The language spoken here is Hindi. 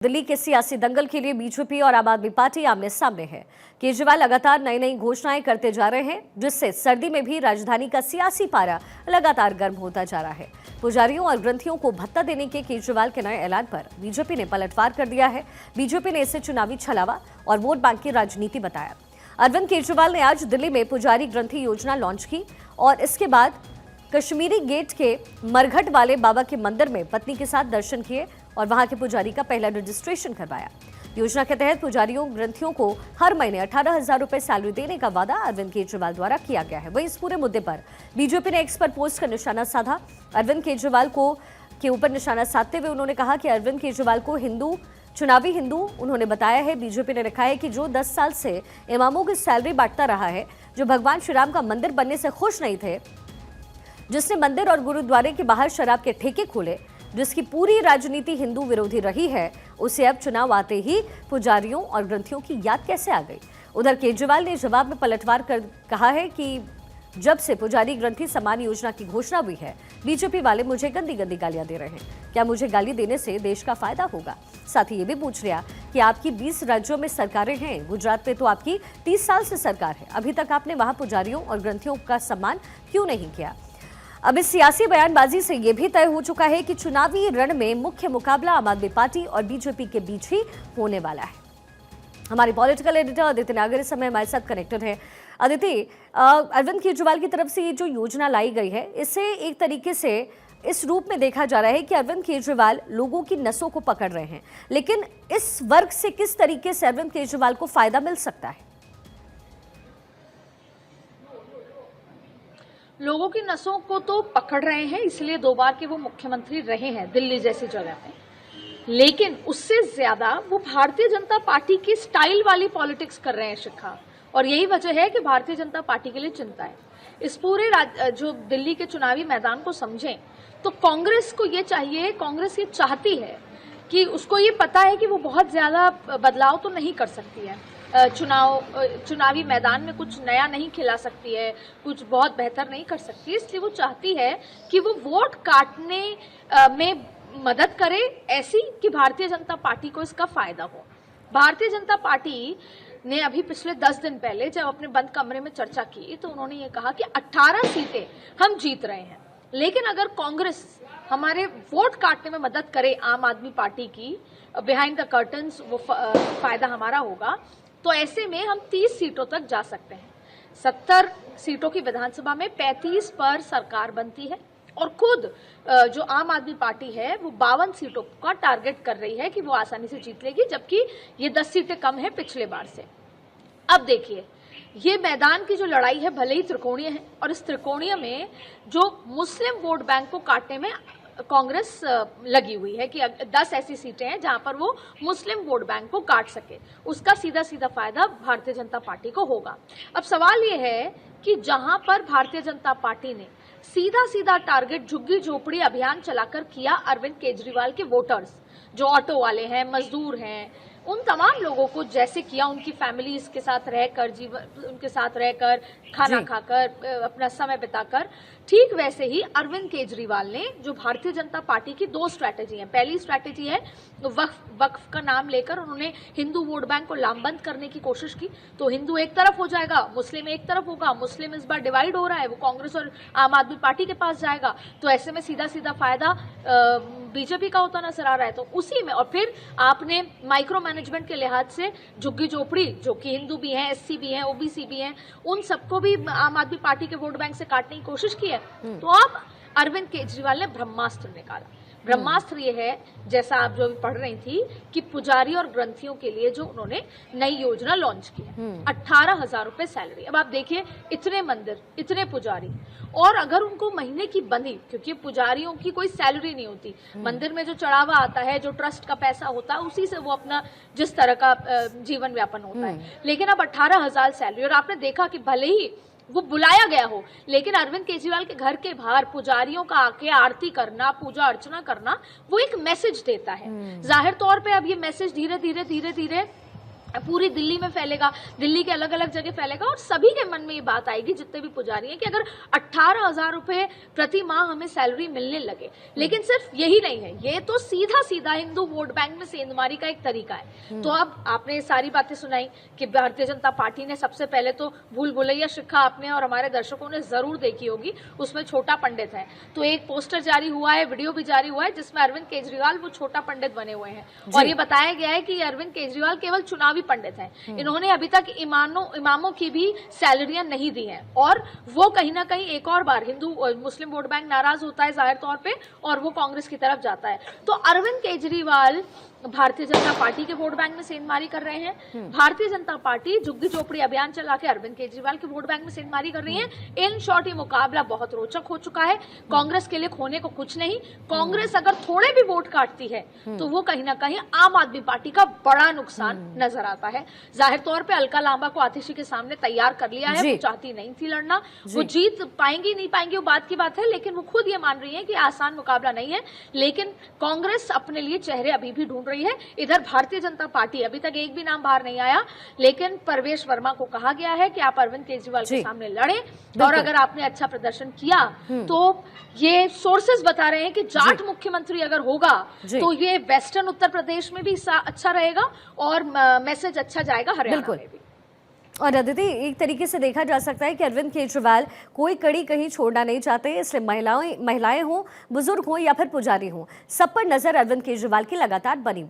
दिल्ली के सियासी दंगल के लिए बीजेपी और आम आदमी पार्टी आमने सामने है। केजरीवाल लगातार नई नई घोषणाएं करते जा रहे हैं, जिससे सर्दी में भी राजधानी का सियासी पारा लगातार गर्म होता जा रहा है। पुजारियों और ग्रंथियों को भत्ता देने के केजरीवाल के नए ऐलान पर बीजेपी ने पलटवार कर दिया है। बीजेपी ने इसे चुनावी छलावा और वोट बैंक की राजनीति बताया। अरविंद केजरीवाल ने आज दिल्ली में पुजारी ग्रंथि योजना लॉन्च की और इसके बाद कश्मीरी गेट के मरघट वाले बाबा के मंदिर में पत्नी के साथ दर्शन किए और वहां के पुजारी का पहला रजिस्ट्रेशन करवाया। योजना के तहत पुजारियों ग्रंथियों को हर महीने 18,000 रुपए सैलरी देने का वादा अरविंद केजरीवाल द्वारा किया गया है। वहीं इस पूरे मुद्दे पर बीजेपी ने एक्स पर पोस्ट का निशाना साधा। अरविंद केजरीवाल के ऊपर निशाना साधते हुए उन्होंने कहा कि अरविंद केजरीवाल को चुनावी हिंदू उन्होंने बताया है। बीजेपी ने लिखा है कि जो 10 साल से इमामों की सैलरी बांटता रहा है, जो भगवान श्री राम का मंदिर बनने से खुश नहीं थे, जिसने मंदिर और गुरुद्वारे के बाहर शराब के ठेके खोले, जिसकी पूरी राजनीति हिंदू विरोधी रही है, उसे अब चुनाव आते ही पुजारियों और ग्रंथियों की याद कैसे आ गई। उधर केजरीवाल ने जवाब में पलटवार कर कहा है कि जब से पुजारी ग्रंथि सम्मान योजना की घोषणा हुई है, बीजेपी वाले मुझे गंदी गंदी गालियां दे रहे हैं। क्या मुझे गाली देने से देश का फायदा होगा? साथ ही ये भी पूछ लिया कि आपकी 20 राज्यों में सरकारें हैं, गुजरात में तो आपकी 30 साल से सरकार है, अभी तक आपने वहां पुजारियों और ग्रंथियों का सम्मान क्यों नहीं किया? अब इस सियासी बयानबाजी से यह भी तय हो चुका है कि चुनावी रण में मुख्य मुकाबला आम आदमी पार्टी और बीजेपी के बीच ही होने वाला है। हमारे पॉलिटिकल एडिटर अदिति नागर इस समय हमारे साथ कनेक्टेड है। अदिति, अरविंद केजरीवाल की तरफ से ये जो योजना लाई गई है, इसे एक तरीके से इस रूप में देखा जा रहा है कि अरविंद केजरीवाल लोगों की नसों को पकड़ रहे हैं, लेकिन इस वर्ग से किस तरीके से अरविंद केजरीवाल को फायदा मिल सकता है? लोगों की नसों को तो पकड़ रहे हैं, इसलिए 2 बार के वो मुख्यमंत्री रहे हैं दिल्ली जैसी जगह में, लेकिन उससे ज्यादा वो भारतीय जनता पार्टी की स्टाइल वाली पॉलिटिक्स कर रहे हैं शिखा, और यही वजह है कि भारतीय जनता पार्टी के लिए चिंता है। इस पूरे जो दिल्ली के चुनावी मैदान को समझें तो कांग्रेस को ये चाहिए, कांग्रेस ये चाहती है कि उसको ये पता है कि वो बहुत ज्यादा बदलाव तो नहीं कर सकती है, चुनावी मैदान में कुछ नया नहीं खिला सकती है, कुछ बहुत बेहतर नहीं कर सकती, इसलिए वो चाहती है कि वो वोट काटने में मदद करे ऐसी कि भारतीय जनता पार्टी को इसका फायदा हो। भारतीय जनता पार्टी ने अभी पिछले 10 दिन पहले जब अपने बंद कमरे में चर्चा की तो उन्होंने ये कहा कि 18 सीटें हम जीत रहे हैं, लेकिन अगर कांग्रेस हमारे वोट काटने में मदद करे आम आदमी पार्टी की, बिहाइंड द कर्टन्स वो फायदा हमारा होगा, तो ऐसे में हम 30 सीटों तक जा सकते हैं। 70 सीटों की विधानसभा में 35 पर सरकार बनती है और खुद जो आम आदमी पार्टी है वो 52 सीटों का टारगेट कर रही है कि वो आसानी से जीत लेगी, जबकि ये 10 सीटें कम है पिछले बार से। अब देखिए, ये मैदान की जो लड़ाई है भले ही त्रिकोणीय है, और इस त्रिकोणीय में जो मुस्लिम वोट बैंक को काटने में कांग्रेस लगी हुई है कि 10 ऐसी सीटें हैं जहां पर वो मुस्लिम वोट बैंक को काट सके, उसका सीधा सीधा फायदा भारतीय जनता पार्टी को होगा। अब सवाल ये है कि जहां पर भारतीय जनता पार्टी ने सीधा सीधा टारगेट झुग्गी झोपड़ी अभियान चलाकर किया अरविंद केजरीवाल के वोटर्स, जो ऑटो वाले हैं, मजदूर हैं, उन तमाम लोगों को जैसे किया, उनकी फैमिलीज के साथ रहकर, जीवन उनके साथ रहकर, खाना खाकर, अपना समय बिताकर, ठीक वैसे ही अरविंद केजरीवाल ने जो भारतीय जनता पार्टी की 2 स्ट्रैटेजी है। पहली स्ट्रैटेजी है वक्फ का नाम लेकर उन्होंने हिंदू वोट बैंक को लामबंद करने की कोशिश की, तो हिंदू एक तरफ हो जाएगा, मुस्लिम एक तरफ होगा, मुस्लिम इस बार डिवाइड हो रहा है, वो कांग्रेस और आम आदमी पार्टी के पास जाएगा, तो ऐसे में सीधा सीधा फायदा बीजेपी का होता नजर आ रहा है। तो उसी में, और फिर आपने माइक्रो मैनेजमेंट के लिहाज से झुग्गी झोपड़ी जो कि हिंदू भी हैं, एससी भी हैं, ओबीसी भी हैं, उन सबको भी आम आदमी पार्टी के वोट बैंक से काटने की कोशिश की है। तो अब अरविंद केजरीवाल ने ब्रह्मास्त्र निकाला। ब्रह्मास्त्र ये है, जैसा आप जो पढ़ रही थी, कि पुजारी और ग्रंथियों के लिए जो उन्होंने नई योजना लॉन्च की है, 18,000 रुपए सैलरी। अब आप देखिए, इतने मंदिर, इतने पुजारी, और अगर उनको महीने की बंधी, क्योंकि पुजारियों की कोई सैलरी नहीं होती, मंदिर में जो चढ़ावा आता है, जो ट्रस्ट का पैसा होता है, उसी से वो अपना जिस तरह का जीवन व्यापन होता है, लेकिन अब 18,000 सैलरी। और आपने देखा कि भले ही वो बुलाया गया हो, लेकिन अरविंद केजरीवाल के घर के बाहर पुजारियों का आके आरती करना, पूजा अर्चना करना, वो एक मैसेज देता है। जाहिर तौर पे अब ये मैसेज धीरे धीरे धीरे धीरे पूरी दिल्ली में फैलेगा, दिल्ली के अलग अलग जगह फैलेगा और सभी के मन में ये बात आएगी जितने भी पुजारी हैं कि अगर 18,000 रुपए प्रति माह हमें सैलरी मिलने लगे। लेकिन सिर्फ यही नहीं है, ये तो सीधा सीधा हिंदू वोट बैंक में सेंधमारी का एक तरीका है। तो अब आपने ये सारी बातें सुनाई कि भारतीय जनता पार्टी ने सबसे पहले तो भूल भुलैया शिक्षा आपने और हमारे दर्शकों ने जरूर देखी होगी, उसमें छोटा पंडित है। तो एक पोस्टर जारी हुआ है, वीडियो भी जारी हुआ है जिसमें अरविंद केजरीवाल वो छोटा पंडित बने हुए हैं और ये बताया गया है कि अरविंद केजरीवाल केवल चुनावी पंडित हैं। इन्होंने अभी तक इमामों की भी सैलरियां नहीं दी हैं और वो कहीं ना कहीं एक और बार हिंदू मुस्लिम वोट बैंक नाराज होता है जाहिर तौर पे और वो कांग्रेस की तरफ जाता है। तो अरविंद केजरीवाल भारतीय जनता पार्टी के वोट बैंक में सेंधमारी कर रहे हैं, भारतीय जनता पार्टी झुग्गी झोपड़ी अभियान चला के अरविंद केजरीवाल के वोट बैंक में सेंधमारी कर रही है। इन शॉर्ट ये मुकाबला बहुत रोचक हो चुका है। कांग्रेस के लिए खोने को कुछ नहीं। कांग्रेस अगर थोड़े भी वोट काटती है तो वो कहीं ना कहीं आम आदमी पार्टी का बड़ा नुकसान नजर आता है। जाहिर तौर पर अलका लांबा को आतिशी के सामने तैयार कर लिया है, वो चाहती नहीं थी लड़ना, वो जीत पाएंगी नहीं पाएंगी वो बात की बात है, लेकिन वो खुद ये मान रही है कि आसान मुकाबला नहीं है। लेकिन कांग्रेस अपने लिए चेहरे अभी भी ढूंढ रही है। इधर भारतीय जनता पार्टी अभी तक एक भी नाम बाहर नहीं आया, लेकिन परवेश वर्मा को कहा गया है कि आप अरविंद केजरीवाल के सामने लड़ें और अगर आपने अच्छा प्रदर्शन किया तो ये सोर्सेस बता रहे हैं कि जाट मुख्यमंत्री अगर होगा तो ये वेस्टर्न उत्तर प्रदेश में भी अच्छा रहेगा और मैसेज अच्छा जाएगा हरियाणा में भी। और अदिति, एक तरीके से देखा जा सकता है कि अरविंद केजरीवाल कोई कड़ी कहीं छोड़ना नहीं चाहते, इसलिए महिलाएं हों, बुजुर्ग हों या फिर पुजारी हों, सब पर नजर अरविंद केजरीवाल की लगातार बनी हुई है।